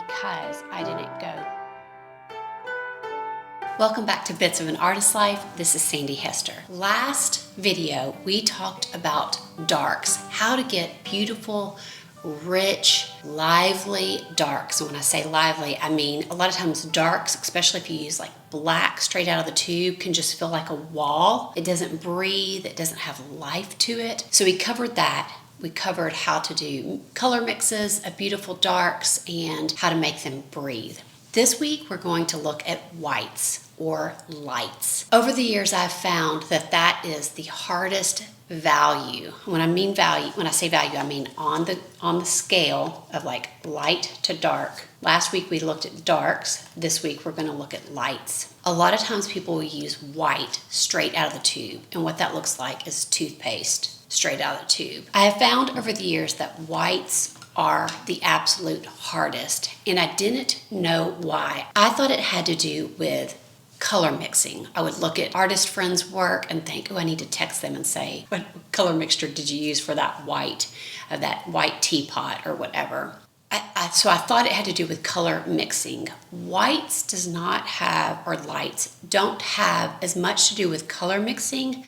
because I didn't go. Welcome back to Bits of an Artist's Life. This is Sandy Hester. Last video, we talked about darks, how to get beautiful, rich, lively darks. And when I say lively, I mean a lot of times darks, especially if you use like black straight out of the tube, can just feel like a wall. It doesn't breathe, it doesn't have life to it. So we covered that. We covered how to do color mixes of beautiful darks and how to make them breathe. This week, we're going to look at whites or lights. Over the years, I've found that that is the hardest value. When I say value, I mean on the scale of like light to dark. Last week, we looked at darks. This week, we're going to look at lights. A lot of times, people will use white straight out of the tube, and what that looks like is toothpaste straight out of the tube. I have found over the years that whites are the absolute hardest, and I didn't know why. I thought it had to do with color mixing. I would look at artist friends' work and think, oh, I need to text them and say, what color mixture did you use for that white teapot or whatever? So I thought it had to do with color mixing. Whites does not have, or lights don't have as much to do with color mixing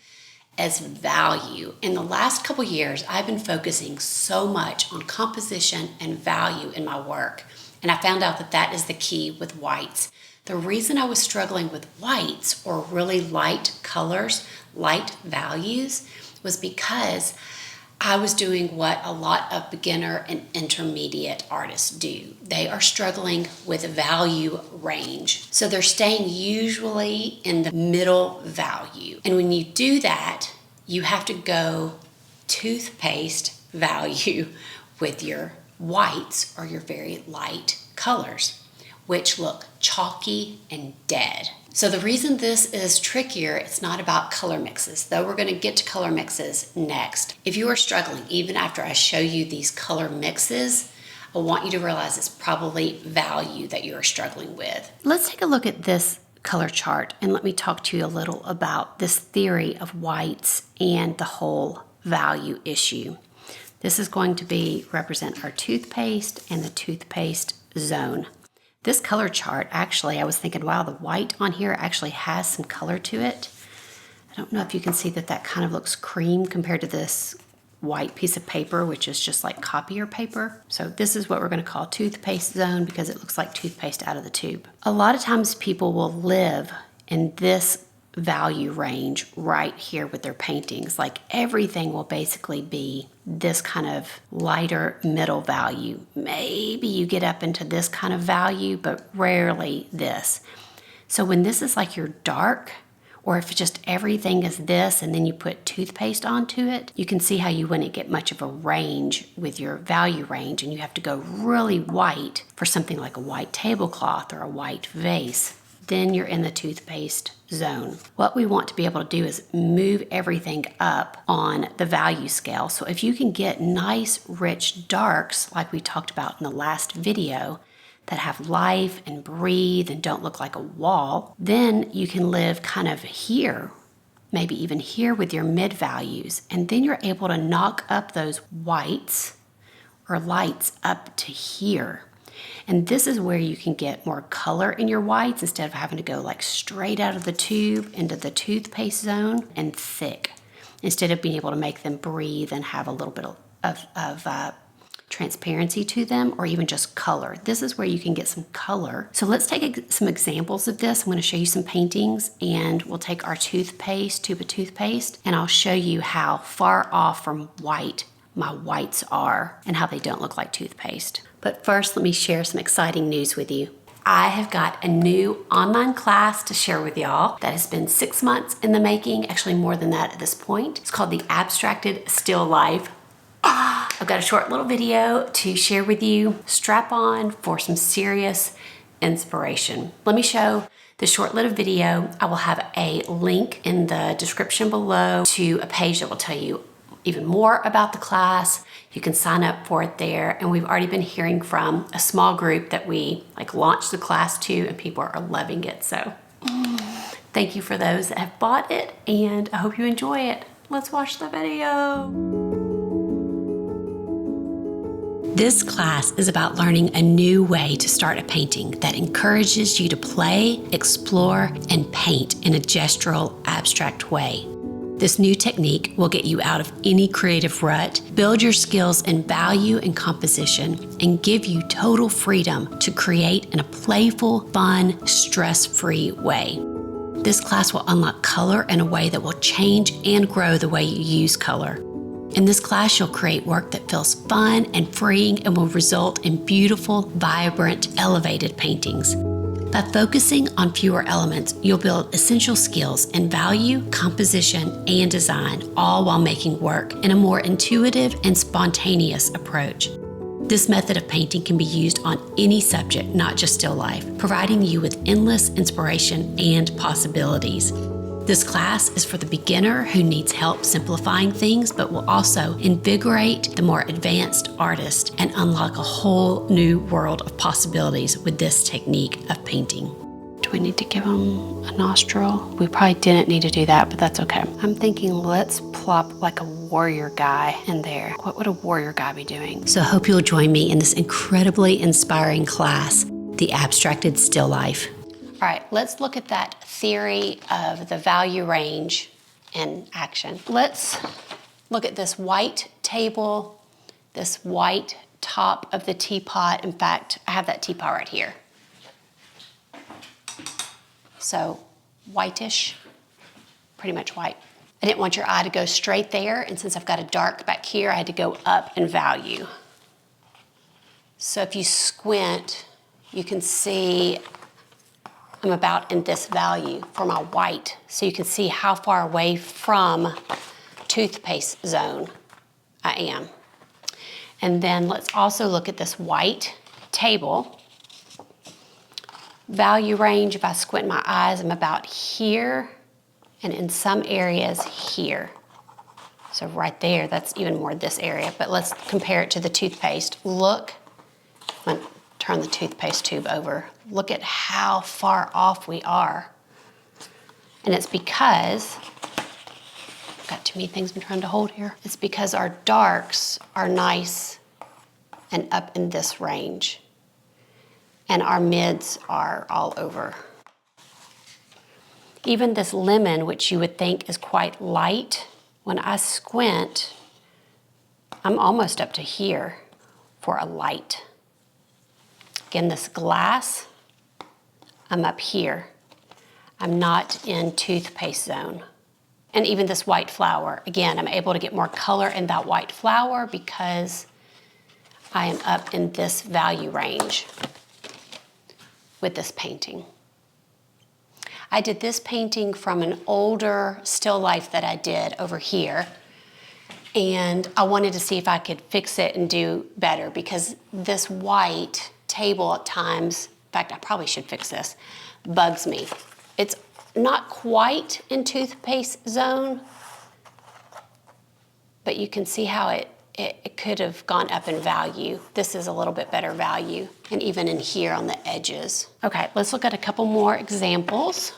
as value. In the last couple years, I've been focusing so much on composition and value in my work, and I found out that that is the key with whites. The reason I was struggling with whites or really light colors, light values, was because I was doing what a lot of beginner and intermediate artists do. They are struggling with value range. So they're staying usually in the middle value. And when you do that, you have to go toothpaste value with your whites or your very light colors, which look chalky and dead. So the reason this is trickier, it's not about color mixes, though we're going to get to color mixes next. If you are struggling, even after I show you these color mixes, I want you to realize it's probably value that you are struggling with. Let's take a look at this color chart and let me talk to you a little about this theory of whites and the whole value issue. This is going to represent our toothpaste and the toothpaste zone. This color chart, actually, I was thinking, wow, the white on here actually has some color to it. I don't know if you can see that kind of looks cream compared to this white piece of paper, which is just like copier paper. So this is what we're going to call toothpaste zone because it looks like toothpaste out of the tube. A lot of times people will live in this value range right here with their paintings. Like everything will basically be this kind of lighter middle value. Maybe you get up into this kind of value, but rarely this. So when this is like your dark, or if just everything is this and then you put toothpaste onto it, you can see how you wouldn't get much of a range with your value range, and you have to go really white for something like a white tablecloth or a white vase. Then you're in the toothpaste zone. What we want to be able to do is move everything up on the value scale. So if you can get nice, rich darks, like we talked about in the last video, that have life and breathe and don't look like a wall, then you can live kind of here, maybe even here with your mid values. And then you're able to knock up those whites or lights up to here. And this is where you can get more color in your whites instead of having to go like straight out of the tube into the toothpaste zone and thick, instead of being able to make them breathe and have a little bit of transparency to them, or even just color. This is where you can get some color. So let's take some examples of this. I'm going to show you some paintings, and we'll take our tube of toothpaste, and I'll show you how far off from white my whites are and how they don't look like toothpaste. But first, let me share some exciting news with you. I have got a new online class to share with y'all that has been 6 months in the making, actually more than that at this point. It's called the Abstracted Still Life. I've got a short little video to share with you. Strap on for some serious inspiration. Let me show the short little video. I will have a link in the description below to a page that will tell you even more about the class. You can sign up for it there. And we've already been hearing from a small group that we launched the class to, and people are loving it. So thank you for those that have bought it, and I hope you enjoy it. Let's watch the video. This class is about learning a new way to start a painting that encourages you to play, explore, and paint in a gestural, abstract way. This new technique will get you out of any creative rut, build your skills in value and composition, and give you total freedom to create in a playful, fun, stress-free way. This class will unlock color in a way that will change and grow the way you use color. In this class, you'll create work that feels fun and freeing and will result in beautiful, vibrant, elevated paintings. By focusing on fewer elements, you'll build essential skills in value, composition, and design, all while making work in a more intuitive and spontaneous approach. This method of painting can be used on any subject, not just still life, providing you with endless inspiration and possibilities. This class is for the beginner who needs help simplifying things, but will also invigorate the more advanced artist and unlock a whole new world of possibilities with this technique of painting. Do we need to give him a nostril? We probably didn't need to do that, but that's okay. I'm thinking let's plop like a warrior guy in there. What would a warrior guy be doing? So I hope you'll join me in this incredibly inspiring class, The Abstracted Still Life. All right, let's look at that theory of the value range in action. Let's look at this white table, this white top of the teapot. In fact, I have that teapot right here. So whitish, pretty much white. I didn't want your eye to go straight there, and since I've got a dark back here, I had to go up in value. So if you squint, you can see I'm about in this value for my white. So you can see how far away from toothpaste zone I am. And then let's also look at this white table. Value range, if I squint my eyes, I'm about here, and in some areas here. So right there, that's even more this area, but let's compare it to the toothpaste. Look, I'm gonna turn the toothpaste tube over. Look at how far off we are. And it's because, I've got too many things I'm trying to hold here. It's because our darks are nice and up in this range. And our mids are all over. Even this lemon, which you would think is quite light, when I squint, I'm almost up to here for a light. Again, this glass, I'm up here. I'm not in toothpaste zone. And even this white flower, again, I'm able to get more color in that white flower because I am up in this value range with this painting. I did this painting from an older still life that I did over here, and I wanted to see if I could fix it and do better because this white table at times, in fact, I probably should fix this, bugs me. It's not quite in toothpaste zone, but you can see how it could have gone up in value. This is a little bit better value, and even in here on the edges. Okay, let's look at a couple more examples.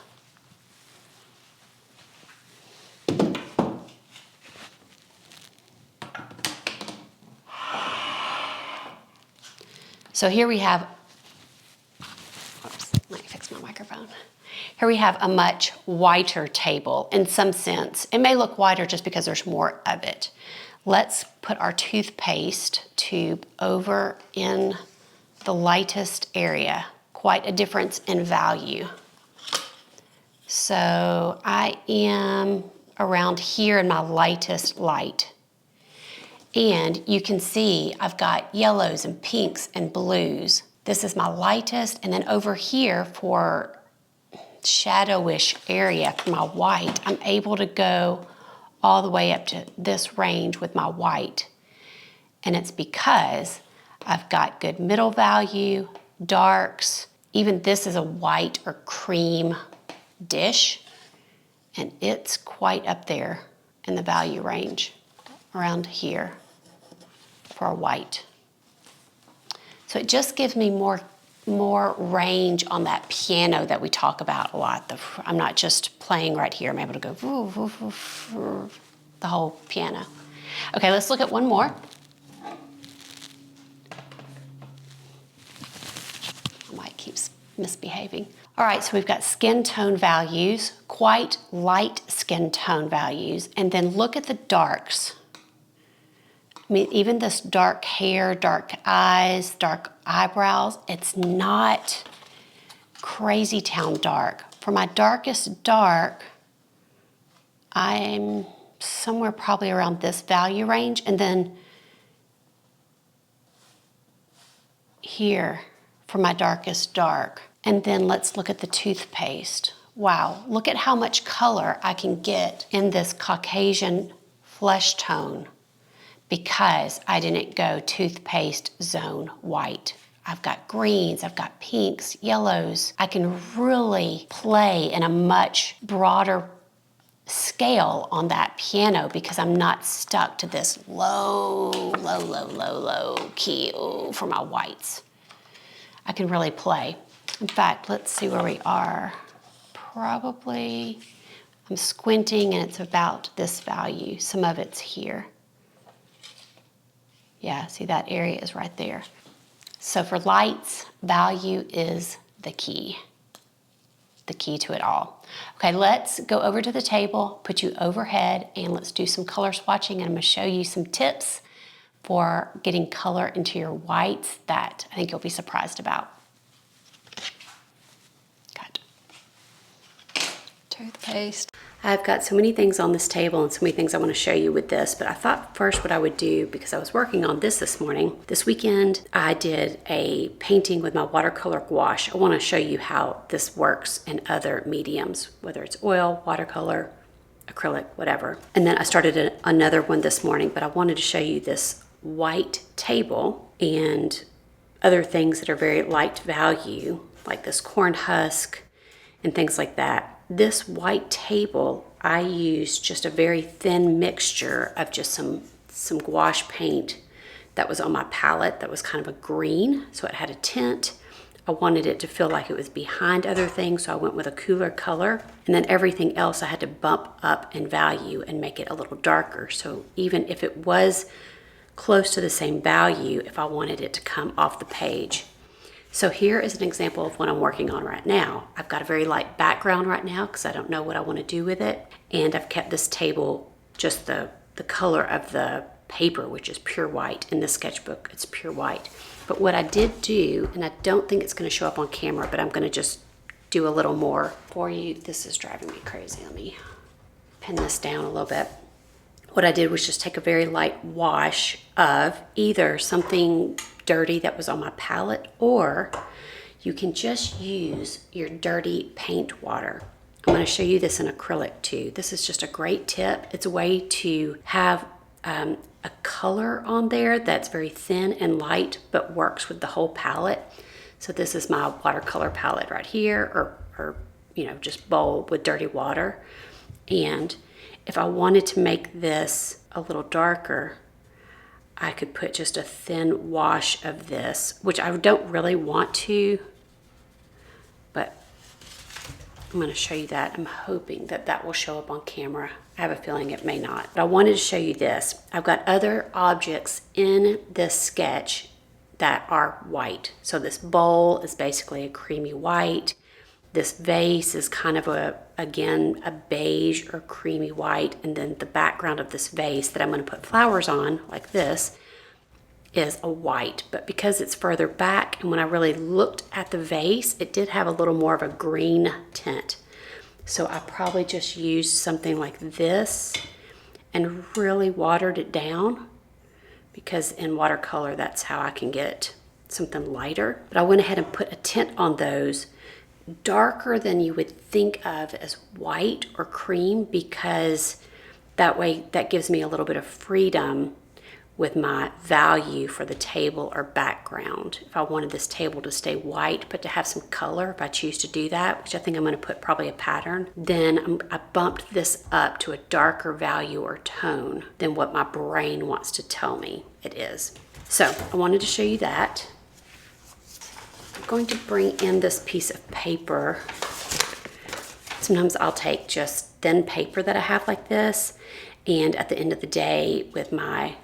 So here we have, oops, let me fix my microphone. Here we have a much whiter table in some sense. It may look whiter just because there's more of it. Let's put our toothpaste tube over in the lightest area. Quite a difference in value. So I am around here in my lightest light. And you can see I've got yellows and pinks and blues. This is my lightest, and then over here for shadowish area for my white, I'm able to go all the way up to this range with my white. And it's because I've got good middle value, darks, even this is a white or cream dish, and it's quite up there in the value range, around here for a white. So it just gives me more range on that piano that we talk about a lot. I'm not just playing right here. I'm able to go the whole piano. Okay, let's look at one more. misbehaving. All right, so we've got skin tone values, quite light skin tone values, and then look at the darks. I mean, even this dark hair, dark eyes, dark eyebrows, it's not crazy town dark. For my darkest dark, I'm somewhere probably around this value range, and then here for my darkest dark. And then let's look at the toothpaste. Wow, look at how much color I can get in this Caucasian flesh tone because I didn't go toothpaste zone white. I've got greens, I've got pinks, yellows. I can really play in a much broader scale on that piano because I'm not stuck to this low key for my whites. I can really play. In fact, let's see where we are. Probably, I'm squinting and it's about this value. Some of it's here. Yeah, see that area is right there. So for lights, value is the key to it all. Okay, let's go over to the table, put you overhead, and let's do some color swatching, and I'm gonna show you some tips for getting color into your whites that I think you'll be surprised about. Toothpaste. I've got so many things on this table and so many things I want to show you with this, but I thought first what I would do, because I was working on this morning. This weekend, I did a painting with my watercolor gouache. I want to show you how this works in other mediums, whether it's oil, watercolor, acrylic, whatever. And then I started another one this morning, but I wanted to show you this white table and other things that are very light value, like this corn husk and things like that. This white table, I used just a very thin mixture of just some gouache paint that was on my palette that was kind of a green, so it had a tint. I wanted it to feel like it was behind other things, so I went with a cooler color. And then everything else I had to bump up in value and make it a little darker. So even if it was close to the same value, if I wanted it to come off the page. So here is an example of what I'm working on right now. I've got a very light background right now because I don't know what I want to do with it. And I've kept this table just the color of the paper, which is pure white. In the sketchbook, it's pure white. But what I did do, and I don't think it's going to show up on camera, but I'm going to just do a little more for you. This is driving me crazy. Let me pin this down a little bit. What I did was just take a very light wash of either something dirty that was on my palette, or you can just use your dirty paint water. I'm going to show you this in acrylic too. This is just a great tip. It's a way to have a color on there that's very thin and light but works with the whole palette. So this is my watercolor palette right here, or you know, just bowl with dirty water. And if I wanted to make this a little darker, I could put just a thin wash of this, which I don't really want to, but I'm going to show you that. I'm hoping that that will show up on camera. I have a feeling it may not, but I wanted to show you this. I've got other objects in this sketch that are white. So this bowl is basically a creamy white. This vase is kind of again, a beige or creamy white. And then the background of this vase that I'm going to put flowers on, like this, is a white. But because it's further back, and when I really looked at the vase, it did have a little more of a green tint. So I probably just used something like this and really watered it down, because in watercolor, that's how I can get something lighter. But I went ahead and put a tint on those darker than you would think of as white or cream, because that way that gives me a little bit of freedom with my value for the table or background. If I wanted this table to stay white but to have some color, if I choose to do that, which I think I'm going to put probably a pattern, then I bumped this up to a darker value or tone than what my brain wants to tell me it is. So I wanted to show you that. I'm going to bring in this piece of paper. Sometimes I'll take just thin paper that I have like this, and at the end of the day with my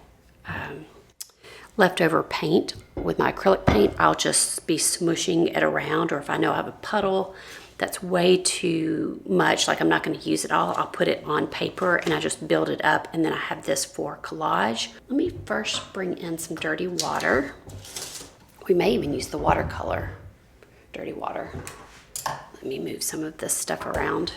leftover paint with my acrylic paint, I'll just be smooshing it around, or if I know I have a puddle that's way too much, like I'm not going to use it all, I'll put it on paper and I just build it up, and then I have this for collage. Let me first bring in some dirty water. We may even use the watercolor, dirty water. Let me move some of this stuff around.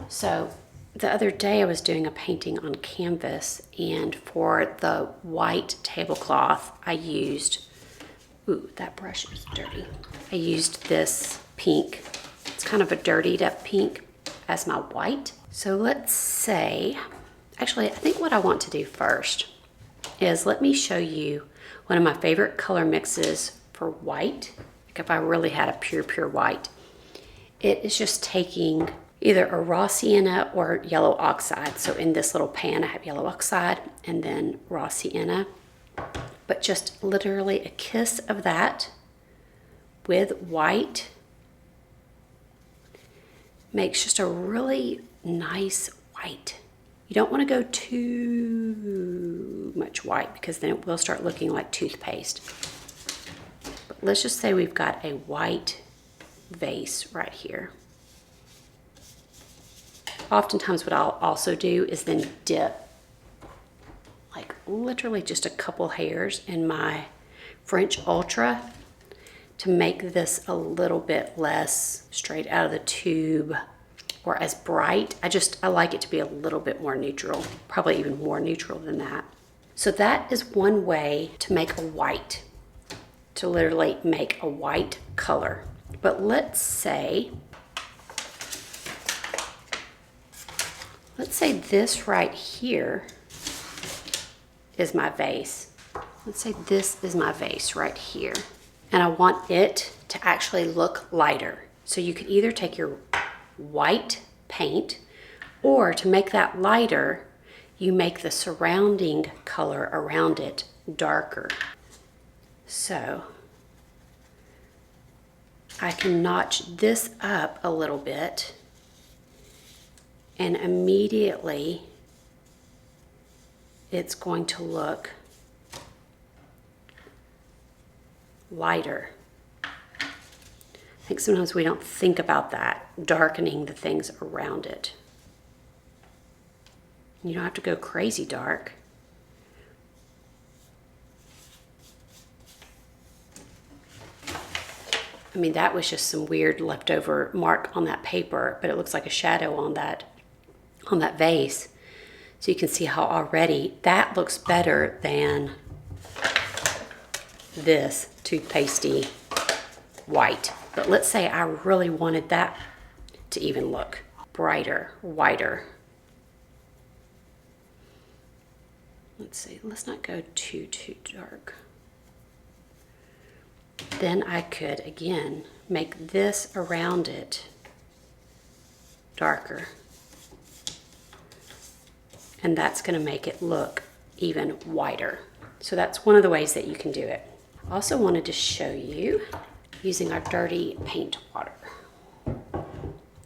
So the other day I was doing a painting on canvas, and for the white tablecloth I used, ooh, that brush is dirty. I used this pink. It's kind of a dirtied up pink as my white. So let's say, actually I think what I want to do first is let me show you one of my favorite color mixes for white. Like if I really had a pure white, it is just taking either a raw sienna or yellow oxide. So in this little pan I have yellow oxide and then raw sienna, but just literally a kiss of that with white makes just a really nice white. You don't want to go too much white because then it will start looking like toothpaste. But let's just say we've got a white vase right here. Oftentimes what I'll also do is then dip like literally just a couple hairs in my French Ultra to make this a little bit less straight out of the tube or as bright. I like it to be a little bit more neutral, probably even more neutral than that. So that is one way to make a white, to literally make a white color. But let's say this right here is my vase. Let's say this is my vase right here. And I want it to actually look lighter. So you could either take your white paint, or to make that lighter, you make the surrounding color around it darker. So I can notch this up a little bit, and immediately it's going to look lighter. I think sometimes we don't think about that, darkening the things around it. You don't have to go crazy dark. I mean, that was just some weird leftover mark on that paper, but it looks like a shadow on that vase. So you can see how already that looks better than this toothpastey white. But let's say I really wanted that to even look brighter, whiter. Let's see, let's not go too dark. Then I could, again, make this around it darker. And that's going to make it look even whiter. So that's one of the ways that you can do it. I also wanted to show you using our dirty paint water.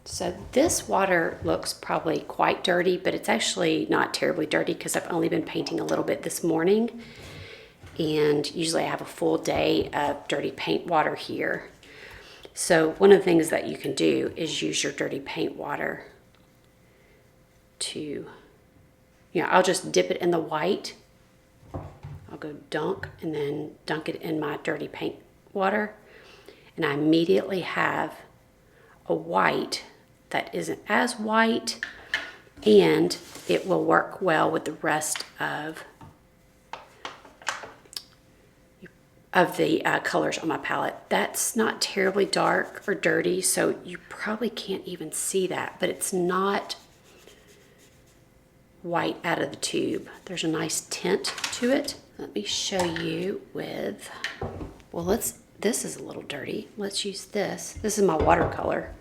So this water looks probably quite dirty, but it's actually not terribly dirty because I've only been painting a little bit this morning. And usually I have a full day of dirty paint water here. So one of the things that you can do is use your dirty paint water to, I'll just dip it in the white. I'll go dunk and then dunk it in my dirty paint water. And I immediately have a white that isn't as white, and it will work well with the rest of the colors on my palette. That's not terribly dark or dirty, so you probably can't even see that, but it's not white out of the tube. There's a nice tint to it. Let me show you with, this is a little dirty. Let's use this. This is my watercolor.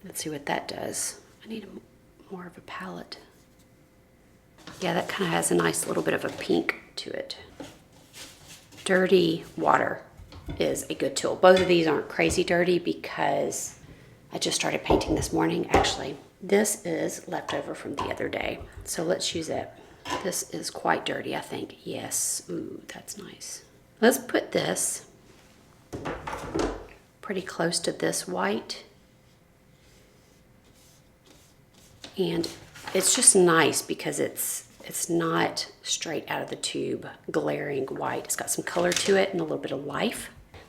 Let's see what that does. I need more of a palette. Yeah, that kind of has a nice little bit of a pink to it. Dirty water is a good tool. Both of these aren't crazy dirty because I just started painting this morning. Actually, this is leftover from the other day. So let's use it. This is quite dirty, I think. Yes, ooh, that's nice. Let's put this pretty close to this white. And it's just nice because it's not straight out of the tube, glaring white. It's got some color to it and a little bit of life.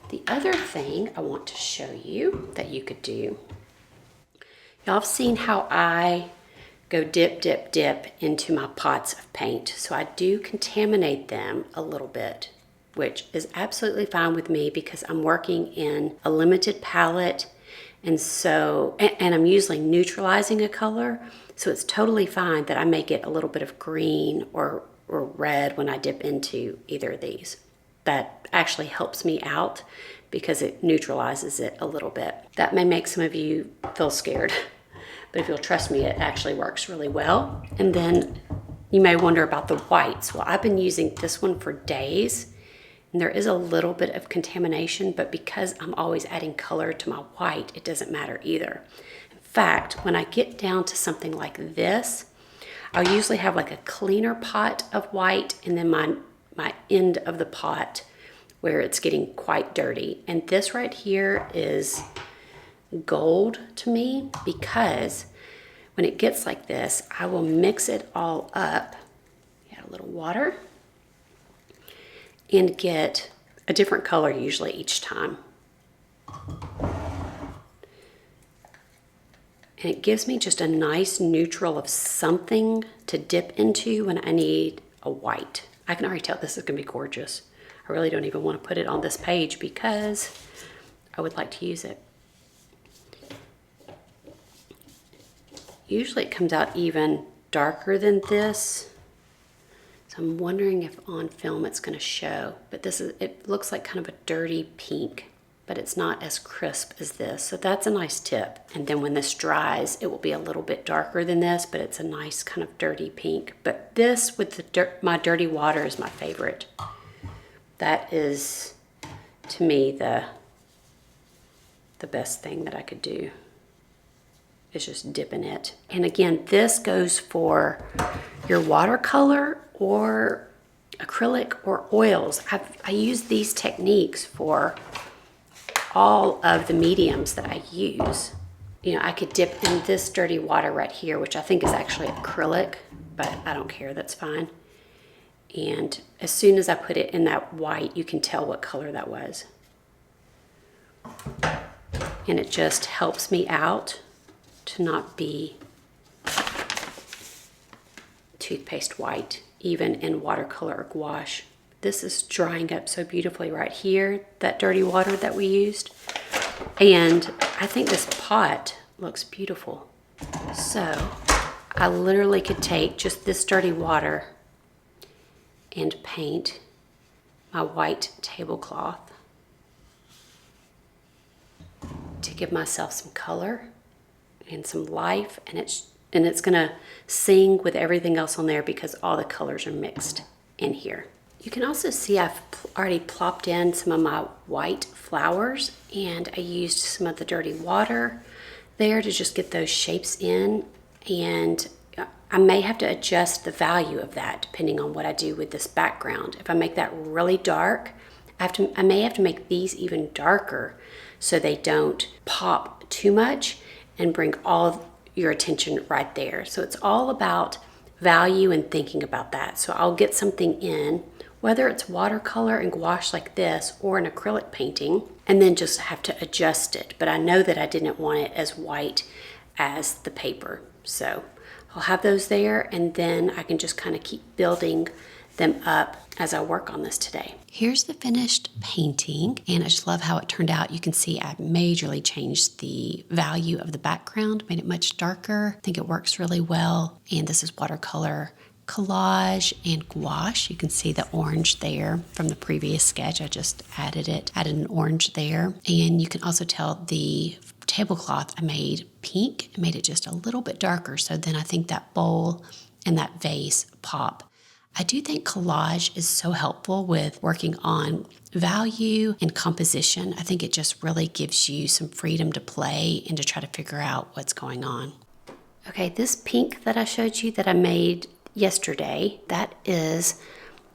The other thing I want to show you that you could do, y'all have seen how I go dip, dip, dip into my pots of paint. So I do contaminate them a little bit, which is absolutely fine with me because I'm working in a limited palette. And so, and I'm usually neutralizing a color. So it's totally fine that I may get a little bit of green or red when I dip into either of these. That actually helps me out because it neutralizes it a little bit. That may make some of you feel scared, but if you'll trust me, it actually works really well. And then you may wonder about the whites. Well, I've been using this one for days. And there is a little bit of contamination, but because I'm always adding color to my white, it doesn't matter either. In fact, when I get down to something like this, I'll usually have like a cleaner pot of white and then my end of the pot where it's getting quite dirty. And this right here is gold to me because when it gets like this, I will mix it all up. Add a little water. And get a different color usually each time. And it gives me just a nice neutral of something to dip into when I need a white. I can already tell this is gonna be gorgeous. I really don't even want to put it on this page because I would like to use it. Usually it comes out even darker than this. So I'm wondering if on film it's going to show, but it looks like kind of a dirty pink, but it's not as crisp as this. So that's a nice tip. And then when this dries, it will be a little bit darker than this, but it's a nice kind of dirty pink. But this with my dirty water is my favorite. That is, to me, the best thing that I could do. Is just dipping it. And again, this goes for your watercolor or acrylic or oils. I use these techniques for all of the mediums that I use. You know, I could dip in this dirty water right here, which I think is actually acrylic, but I don't care, that's fine. And as soon as I put it in that white, you can tell what color that was. And it just helps me out to not be toothpaste white, even in watercolor or gouache. This is drying up so beautifully right here, that dirty water that we used. And I think this pot looks beautiful. So I literally could take just this dirty water and paint my white tablecloth to give myself some color and some life, and it's gonna sing with everything else on there because all the colors are mixed in here. You can also see I've already plopped in some of my white flowers, and I used some of the dirty water there to just get those shapes in, and I may have to adjust the value of that depending on what I do with this background. If I make that really dark, I may have to make these even darker so they don't pop too much and bring all of your attention right there. So it's all about value and thinking about that. So I'll get something in, whether it's watercolor and gouache like this or an acrylic painting, and then just have to adjust it. But I know that I didn't want it as white as the paper. So I'll have those there, and then I can just kind of keep building them up as I work on this today. Here's the finished painting, and I just love how it turned out. You can see I majorly changed the value of the background, made it much darker. I think it works really well. And this is watercolor, collage, and gouache. You can see the orange there from the previous sketch. I just added an orange there. And you can also tell the tablecloth I made pink. I made it just a little bit darker, so then I think that bowl and that vase pop. I do think collage is so helpful with working on value and composition. I think it just really gives you some freedom to play and to try to figure out what's going on. Okay, this pink that I showed you that I made yesterday. That is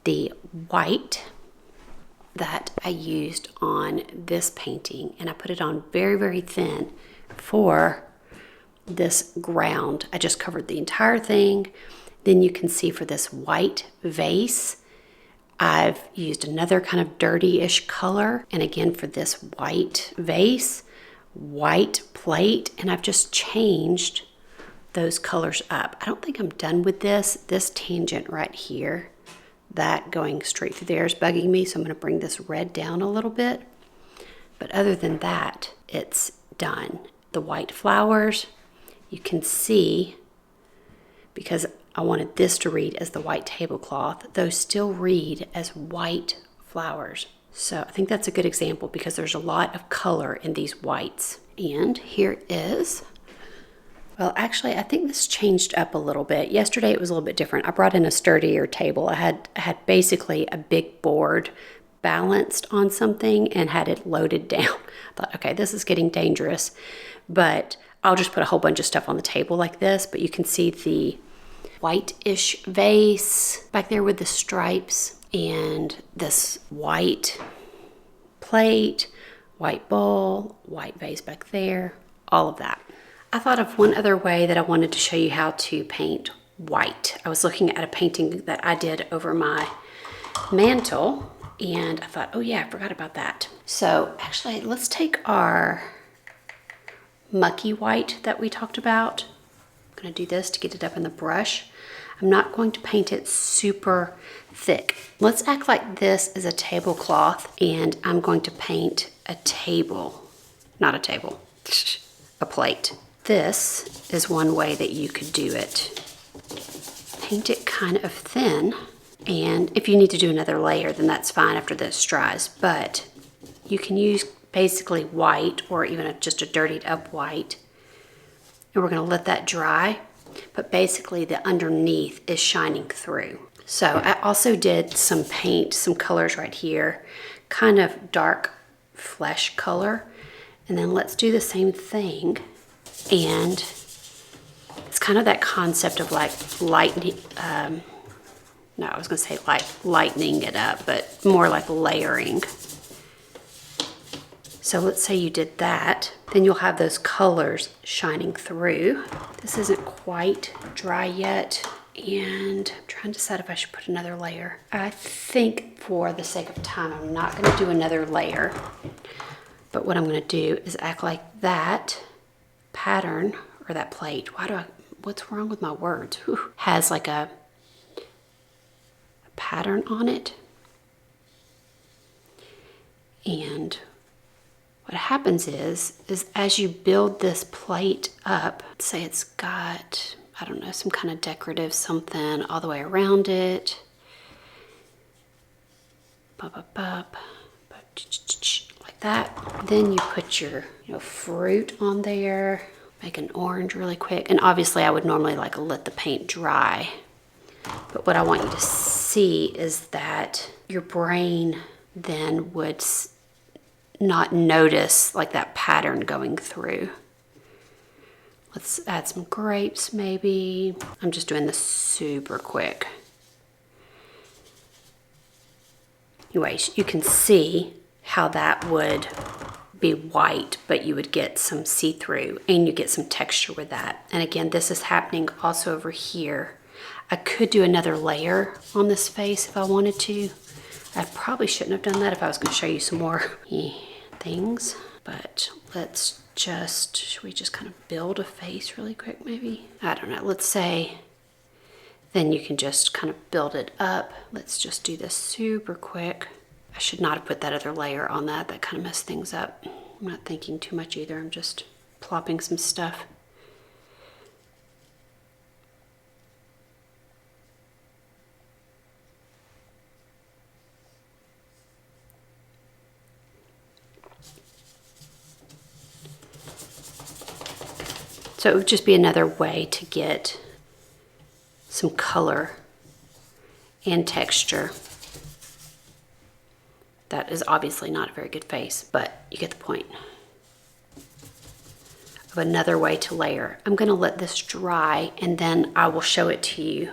the white that I used on this painting, and I put it on very, very thin for this ground. I just covered the entire thing. Then you can see for this white vase, I've used another kind of dirty-ish color. And again, for this white vase, white plate, and I've just changed those colors up. I don't think I'm done with this. This tangent right here, that going straight through there is bugging me, so I'm going to bring this red down a little bit. But other than that, it's done. The white flowers, you can see, because I wanted this to read as the white tablecloth, those still read as white flowers. So I think that's a good example because there's a lot of color in these whites. And here is, well, actually, I think this changed up a little bit. Yesterday it was a little bit different. I brought in a sturdier table. I had basically a big board balanced on something and had it loaded down. I thought, okay, this is getting dangerous, but I'll just put a whole bunch of stuff on the table like this. But you can see the white-ish vase back there with the stripes, and this white plate, white bowl, white vase back there, all of that. I thought of one other way that I wanted to show you how to paint white. I was looking at a painting that I did over my mantle, and I thought, oh yeah, I forgot about that. So actually, let's take our mucky white that we talked about. I'm going to do this to get it up in the brush. I'm not going to paint it super thick. Let's act like this is a tablecloth, and I'm going to paint a table, not a table, a plate. This is one way that you could do it. Paint it kind of thin, and if you need to do another layer, then that's fine after this dries, but you can use basically white or even just a dirtied up white, and we're going to let that dry, but basically the underneath is shining through. So I also did some paint, some colors right here, kind of dark flesh color, and then let's do the same thing. And it's kind of that concept of like lightening, no, I was going to say like lightening it up, but more like layering. So let's say you did that, then you'll have those colors shining through. This isn't quite dry yet, and I'm trying to decide if I should put another layer. I think for the sake of time, I'm not going to do another layer, but what I'm going to do is act like that pattern, or that plate, what's wrong with my words? Whew, has like a pattern on it. And what happens is as you build this plate up, say it's got, I don't know, some kind of decorative something all the way around it. Like that. Then you put your fruit on there, make an orange really quick. And obviously I would normally like let the paint dry. But what I want you to see is that your brain then would not notice like that pattern going through. Let's add some grapes maybe. I'm just doing this super quick. Anyways, you can see how that would be white, but you would get some see-through and you get some texture with that. And again, this is happening also over here. I could do another layer on this face if I wanted to. I probably shouldn't have done that if I was going to show you some more things, but let's just, should we just kind of build a face really quick maybe? I don't know, let's say, then you can just kind of build it up. Let's just do this super quick. I should not have put that other layer on that. That kind of messed things up. I'm not thinking too much either. I'm just plopping some stuff. So it would just be another way to get some color and texture. That is obviously not a very good face, but you get the point. Of another way to layer. I'm going to let this dry and then I will show it to you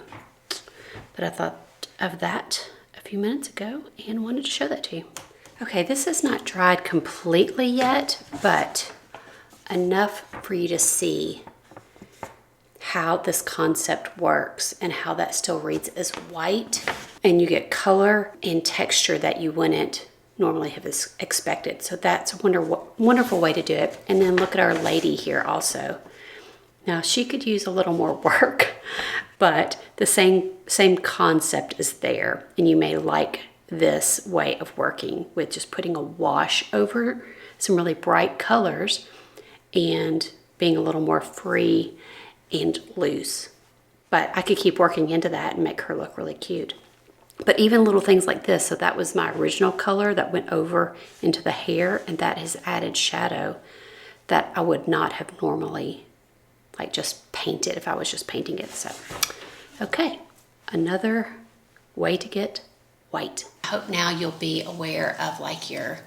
But I thought of that a few minutes ago and wanted to show that to you. Okay, this is not dried completely yet, but enough for you to see how this concept works and how that still reads as white, and you get color and texture that you wouldn't normally have expected. So that's a wonderful way to do it. And then look at our lady here also. Now she could use a little more work, but the same concept is there, and you may like this way of working with just putting a wash over some really bright colors and being a little more free and loose. But I could keep working into that and make her look really cute. But even little things like this, so that was my original color that went over into the hair, and that has added shadow that I would not have normally like just painted if I was just painting it. So, okay, another way to get white. I hope now you'll be aware of like your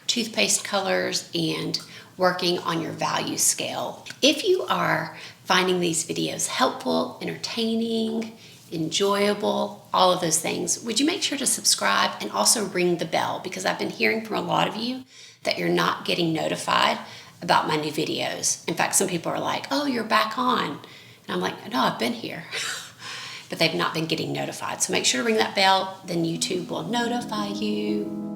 toothpaste colors and working on your value scale. If you are finding these videos helpful, entertaining, enjoyable, all of those things, would you make sure to subscribe and also ring the bell, because I've been hearing from a lot of you that you're not getting notified about my new videos. In fact, some people are like, oh, you're back on. And I'm like, no, I've been here. But they've not been getting notified. So make sure to ring that bell, then YouTube will notify you.